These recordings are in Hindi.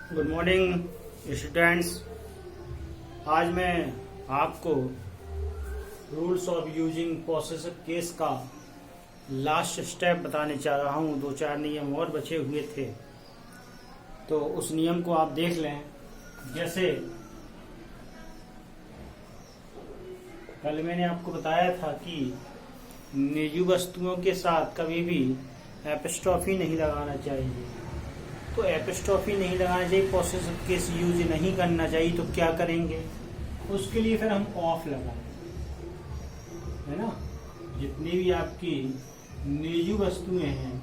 Good morning students. आज मैं आपको rules of using possessive case का लास्ट स्टेप बताने चाह रहा हूँ। 2-4 नियम और बचे हुए थे, तो उस नियम को आप देख लें। जैसे कल मैंने आपको बताया था कि निजी वस्तुओं के साथ कभी भी एपिस्ट्रॉफी नहीं लगाना चाहिए। तो एपिस्ट्रॉफी नहीं लगाना चाहिए, पोसेसिव केस यूज नहीं करना चाहिए। तो क्या करेंगे, उसके लिए फिर हम ऑफ लगाएंगे, है ना। जितनी भी आपकी निजी वस्तुएं हैं,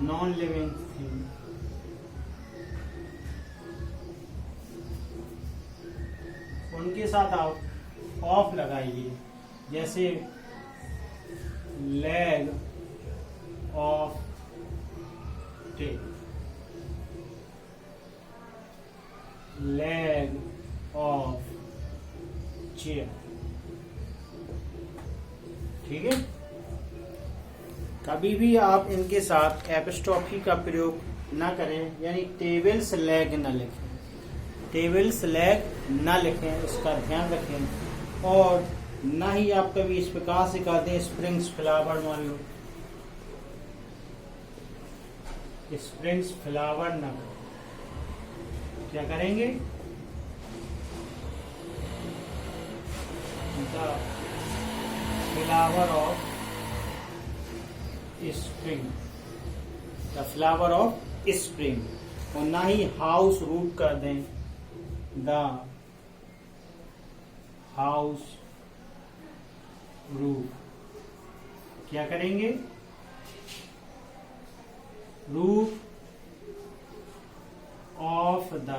नॉन लिविंग थिंग, उनके साथ आप ऑफ लगाइए। जैसे leg of tape, leg of chair, ठीक है। कभी भी आप इनके साथ एपिस्ट्रॉफी का प्रयोग ना करें, यानी टेबल्स लेग ना लिखें, टेबल्स लेग ना लिखें, इसका ध्यान रखें। और ना ही आप कभी इस प्रकार से कहते हैं स्प्रिंग्स फ्लावर, मान लो स्प्रिंग्स फ्लावर ना करें। क्या करेंगे, the flower of spring, the flower of spring. और ना ही हाउस रूट कर दें, द हाउस रूफ। क्या करेंगे, रूफ ऑफ द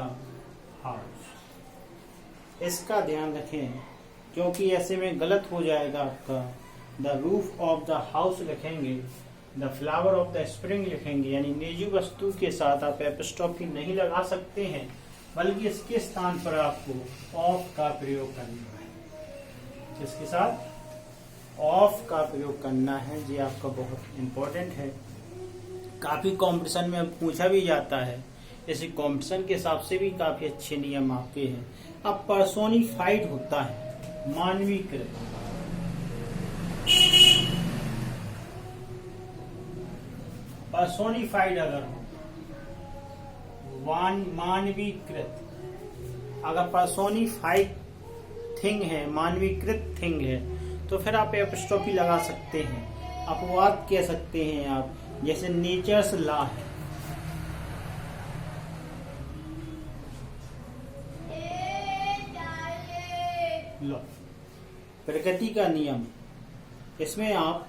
हाउस। इसका ध्यान रखें, क्योंकि ऐसे में गलत हो जाएगा आपका। The roof of the house लिखेंगे, the flower of the spring लिखेंगे, यानी निजी वस्तु के साथ आप एपिस्ट्रॉफी नहीं लगा सकते हैं, बल्कि इसके स्थान पर आपको ऑफ का प्रयोग करना है। इसके साथ ऑफ का प्रयोग करना है, ये आपका बहुत इंपॉर्टेंट है। काफी कंपटीशन में पूछा भी जाता है, इसी कंपटीशन के हिसाब से भी काफी अच्छे नियम आपके हैं। अब पर्सोनिफाइड होता है, मानवीकृत। पर्सोनिफाइड अगर हो, मानवीकृत, अगर पर्सोनिफाइड थिंग है, मानवीकृत थिंग है, तो फिर आप एपिस्ट्रॉफी लगा सकते हैं, अपवाद कह सकते हैं आप। जैसे नेचर्स लॉ है, लो प्रकृति का नियम, इसमें आप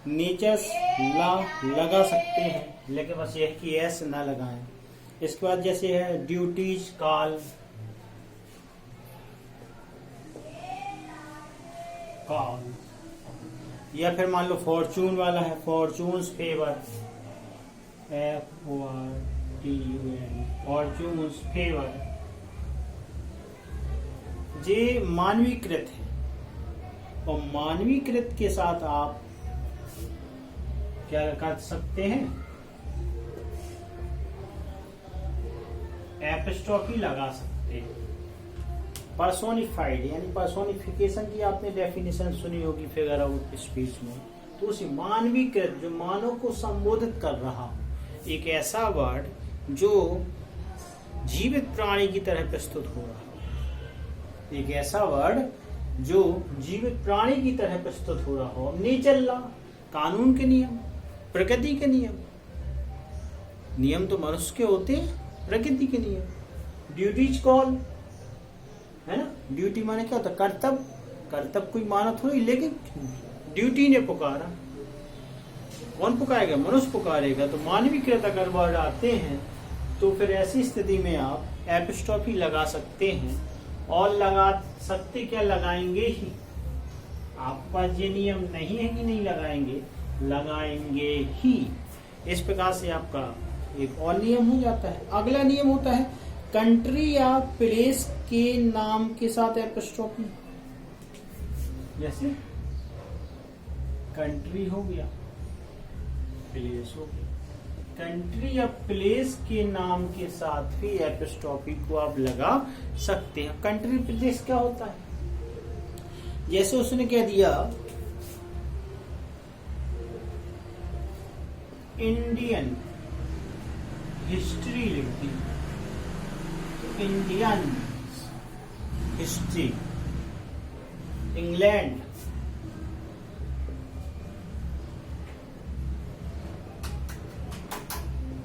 नेचर्स लॉ लगा सकते हैं, लेकिन बस यह कि एस ना लगाएं। इसके बाद जैसे है ड्यूटीज कॉल, या फिर मान लो फॉर्चून वाला है, fortunes favour, FORTUN, fortunes favour. ये मानवीकृत है, और मानवीकृत के साथ आप क्या कर सकते हैं, एपिस्ट्रॉफी लगा सकते हैं। पर्सोनिफाइड यानी पर्सोनिफिकेशन की आपने डेफिनेशन सुनी होगी फिगर आउट स्पीच में। तो उसी मानवीकृत, जो मानव को संबोधित कर रहा, एक ऐसा वर्ड जो जीवित प्राणी की तरह प्रस्तुत हो रहा, एक ऐसा वर्ड जो जीवित प्राणी की तरह प्रस्तुत हो रहा हो। नेचर लॉ, कानून के नियम, प्रकृति के नियम। नियम तो मनुष्य के होते हैं, प्रकृति के नियम। ड्यूटीज कॉल है ना, ड्यूटी माने क्या होता है, कर्तव्य। कर्तव्य कोई माना थोड़ी, लेकिन ड्यूटी ने पुकारा, कौन पुकारेगा, मनुष्य पुकारेगा। तो मानवीकृत अगर वर्ड आते हैं, तो फिर ऐसी स्थिति में आप एपिस्ट्रॉफी लगा सकते हैं। और लगा सकते, क्या लगाएंगे ही। आपके पास ये नियम नहीं है कि नहीं लगाएंगे, लगाएंगे ही। इस प्रकार से आपका एक और नियम हो जाता है। अगला नियम होता है कंट्री या प्लेस के नाम के साथ एपिस्ट्रॉफी। जैसे कंट्री हो गया, प्लेस हो गया। कंट्री या प्लेस के नाम के साथ भी एपिस्ट्रॉफी को आप लगा सकते हैं। कंट्री प्रदेश क्या होता है, जैसे उसने कह दिया इंडियन हिस्ट्री लिख दी, इंडियन हिस्ट्री, इंग्लैंड,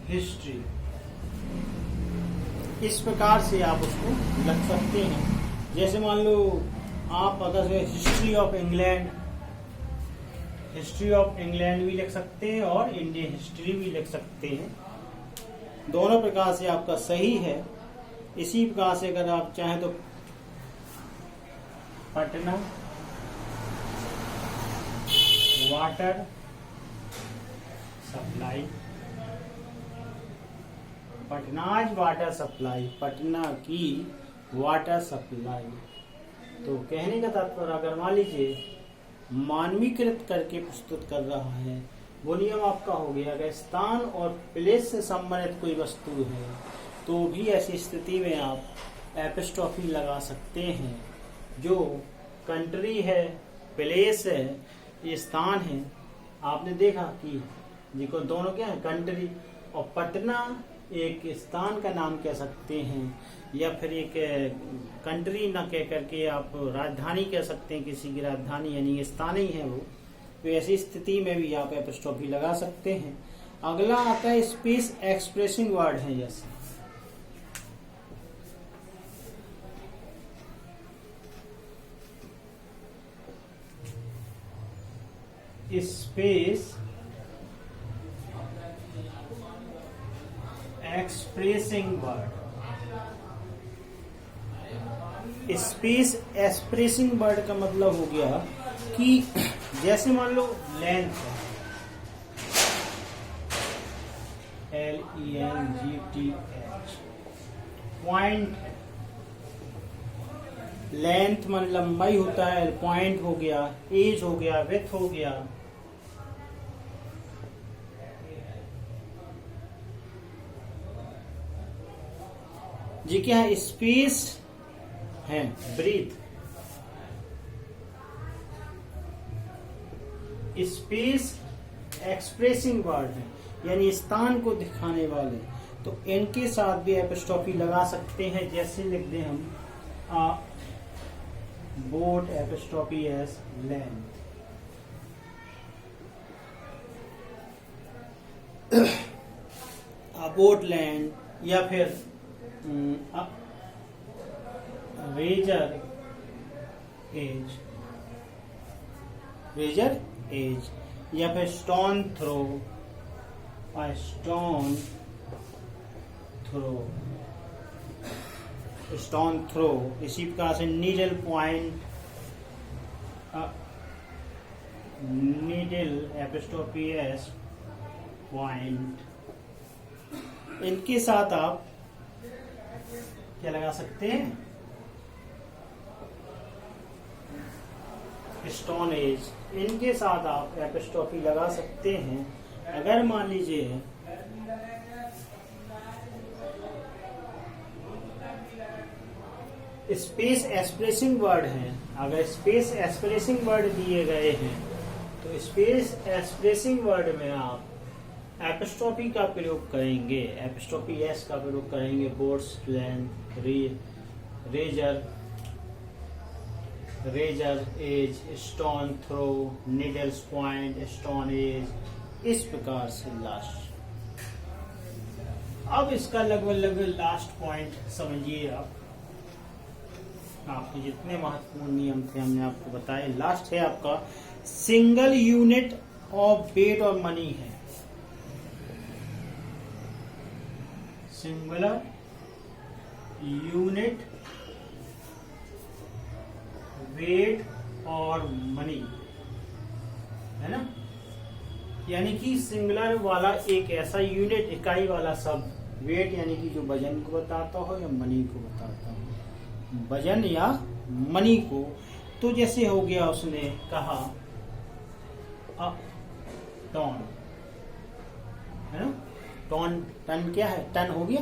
हिस्ट्री, इस प्रकार से आप उसको लग सकते हैं। जैसे मान लो आप अगर history of England, history of England भी लिख सकते हैं और इंडियन हिस्ट्री भी लिख सकते हैं। दोनों प्रकार से आपका सही है। इसी प्रकार से अगर आप चाहें तो Patna water supply, Patna's water supply, Patna की वाटर सप्लाई। तो कहने का तात्पर्य अगर मान लीजिए मानवीकृत करके प्रस्तुत कर रहा है, वो नियम आपका हो गया। अगर स्थान और प्लेस से संबंधित कोई वस्तु है तो भी ऐसी स्थिति में आप एपिस्ट्रॉफी लगा सकते हैं। जो कंट्री है, प्लेस है, ये स्थान है। आपने देखा कि देखो दोनों क्या है, कंट्री और पटना एक स्थान का नाम कह सकते हैं, या फिर एक कंट्री न कह करके आप राजधानी कह सकते हैं, किसी की राजधानी यानी स्थान ही है वो। तो ऐसी स्थिति में भी आप एपिस्ट्रॉफी लगा सकते हैं। अगला आता है स्पेस एक्सप्रेसिंग वर्ड है, जैसे space expressing word. Space expressing word का मतलब हो गया कि जैसे मान लो लेंथ है, LENGTH, पॉइंट, लेंथ मान लंबाई होता है, पॉइंट हो गया, एज हो गया, विड्थ हो गया। जी क्या है, स्पेस है, ब्रीथ, स्पेस एक्सप्रेसिंग वर्ड है, यानी स्थान को दिखाने वाले। तो इनके साथ भी एपिस्ट्रॉफी लगा सकते हैं। जैसे लिख दें हम boat, apostrophe s length, boat land, या फिर रेजर एज, रेजर एज, या फिर stone throw, stone throw, stone throw. इसी प्रकार से needle point, needle apostrophe s point. इनके साथ आप क्या लगा सकते हैं, स्टोन एज। इनके साथ आप एपिस्ट्रॉफी लगा सकते हैं। अगर मान लीजिए स्पेस एक्सप्रेसिंग वर्ड है, अगर स्पेस एक्सप्रेसिंग वर्ड दिए गए हैं तो स्पेस एक्सप्रेसिंग वर्ड में आप एपिस्ट्रॉफी का प्रयोग करेंगे, एपिस्ट्रॉफी एस का प्रयोग करेंगे। Boats length, razor, razor edge, stone throw, needles point, stone edge, इस प्रकार से लास्ट। अब इसका लगभग लास्ट पॉइंट समझिए आप। आपके जितने महत्वपूर्ण नियम थे हमने आपको बताए। लास्ट है आपका सिंगल यूनिट ऑफ वेट और मनी है। सिंगुलर यूनिट वेट और मनी है ना, यानी कि सिंगुलर वाला एक ऐसा यूनिट, इकाई वाला शब्द, वेट यानी कि जो वजन को बताता हो या मनी को बताता हो, वजन या मनी को। तो जैसे हो गया उसने कहा अ टन, है ना, टन, टन क्या है, टन हो गया,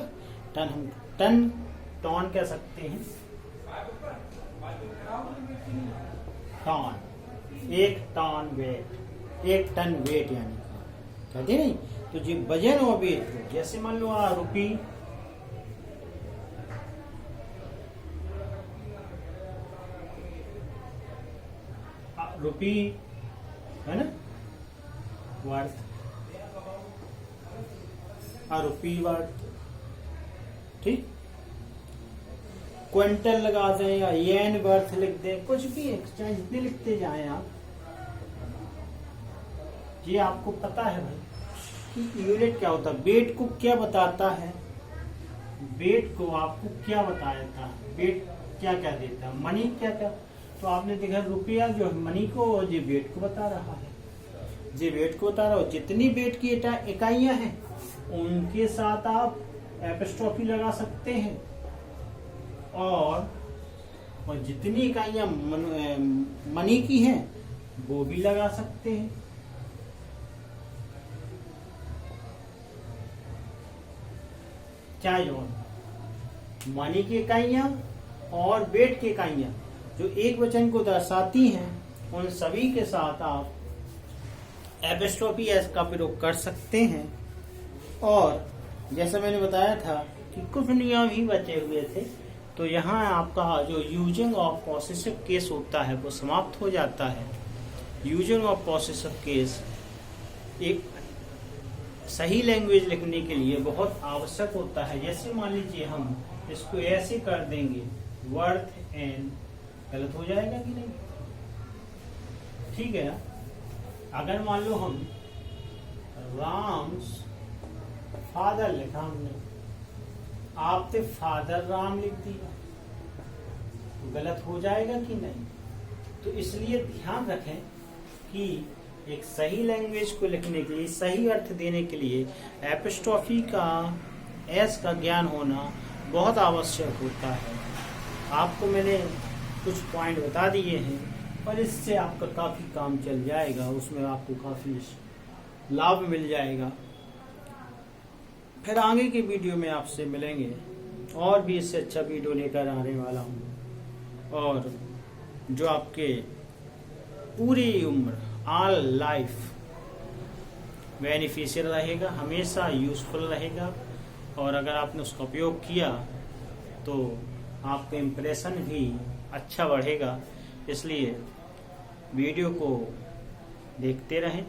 टन हम टन टन कह सकते हैं, टन, एक टन वेट, एक टन वेट यानी कहते नहीं। तो जो वजन और वेट, जैसे मान लो रुपी, रुपी है ना, वर्थ, रुपी वर्थ, ठीक। क्विंटल लगा दें या येन वर्थ लिख दें, कुछ भी चाहे जितने लिखते जाएं आप। ये आपको पता है भाई कि यूनिट क्या होता है, वेट को क्या बताता है, वेट को आपको क्या बताता है, वेट क्या क्या देता है, मनी क्या क्या। तो आपने देखा रुपया जो मनी को और ये वेट को बता रहा है, ये वेट को बता रहा हो। जितनी वेट की इकाइयां हैं उनके साथ आप एपस्ट्रॉफी लगा सकते हैं, और जितनी इकाइयां मनी की हैं वो भी लगा सकते हैं। क्या मनी की इकाइयां और वेट की इकाइयां जो एक वचन को दर्शाती हैं, उन सभी के साथ आप एपस्ट्रॉफी एस का प्रयोग कर सकते हैं। और जैसा मैंने बताया था कि कुछ नियम ही बचे हुए थे, तो यहाँ आपका जो यूजिंग ऑफ पॉसेसिव केस होता है वो समाप्त हो जाता है। यूजिंग ऑफ पॉसेसिव केस एक सही लैंग्वेज लिखने के लिए बहुत आवश्यक होता है। जैसे मान लीजिए हम इसको ऐसे कर देंगे, वर्थ एंड, गलत हो जाएगा कि नहीं, ठीक है। अगर मान लो हम राम्स फादर लिखा हमने, आपने फादर राम लिख दिया, तो गलत हो जाएगा कि नहीं। तो इसलिए ध्यान रखें कि एक सही लैंग्वेज को लिखने के लिए, सही अर्थ देने के लिए एपस्ट्रॉफी का एस का ज्ञान होना बहुत आवश्यक होता है। आपको मैंने कुछ पॉइंट बता दिए हैं और इससे आपका काफी काम चल जाएगा, उसमें आपको काफी लाभ मिल जाएगा। फिर आगे की वीडियो में आपसे मिलेंगे, और भी इससे अच्छा वीडियो लेकर आने वाला हूँ, और जो आपके पूरी उम्र ऑल लाइफ बेनिफिशियल रहेगा, हमेशा यूजफुल रहेगा। और अगर आपने उसका उपयोग किया तो आपका इम्प्रेशन भी अच्छा बढ़ेगा। इसलिए वीडियो को देखते रहें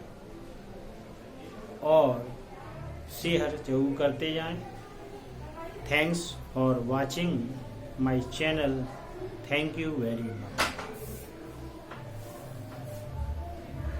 और शेयर जरूर करते जाएं। Thanks for watching my channel. Thank you very much.